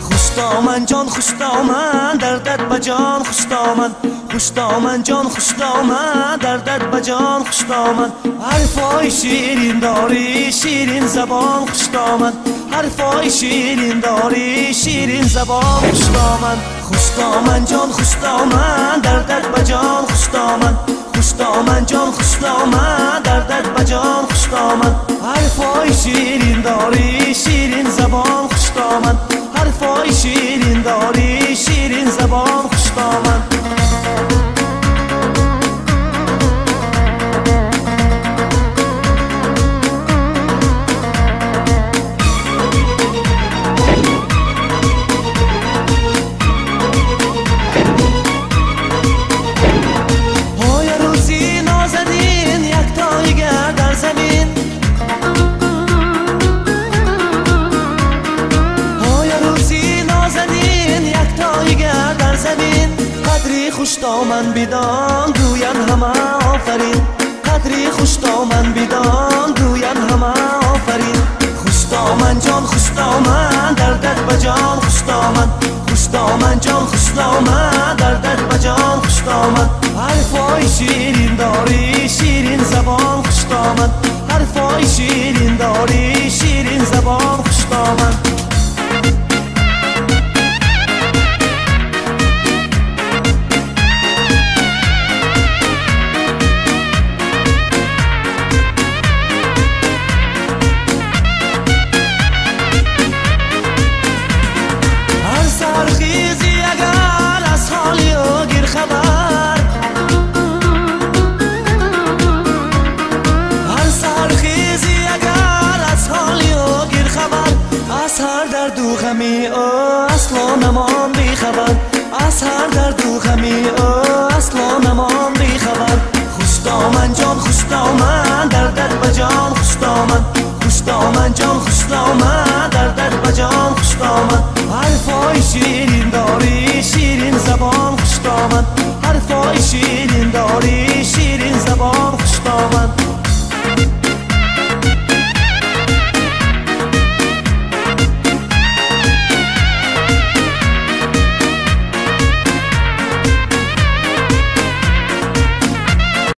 خوشدامن جان خوشدامن دردت با جان خوشدامن خوشدامن جان خوشدامن دردت با جان خوشدامن حرفای شیرین داری شیرین زبان خوشدامن حرفای شیرین داری شیرین زبان خوشدامن خوشدامن جان خوشدامن دردت با جان خوشدامن خوشدامن جان خوشدامن دردت با جان خوشدامن حرفای شیرین داری شیرین زبان خوشدامن حرفای شیرین داری شیرین زبان خوشدامن پای روزی نازنین یک تایگر در زمین قدری خوشدامن بیدان گوین همه آفرین قدری خوشدامن بیدان گوین همه آفرین خوشدامن جان خوشدامن دردت با جان خوشدامن خوشدامن جان خوشدامن دردت با جان خوشدامن حرفای شیرین داری شیرین زبان خوشدامن حرفای شیرین داری شیرین زبان خوشدامن سرخیزی اگر از حالی و گیر خبر هر سرخیزی اگر از حالی و گیر خبر از هر درد و غمی اصلا نمان بی خبر از هر درد و غمی اصلا نمان بی خبر خوشدامن جان خوشدامن دردت با جان خوشدامن خوشدامن جان خوشدامن دردت با جان خوشدامن حرفای شیرین داری شیرین زبان خوشدامن حرفای شیرین داری شیرین زبان خوشدامن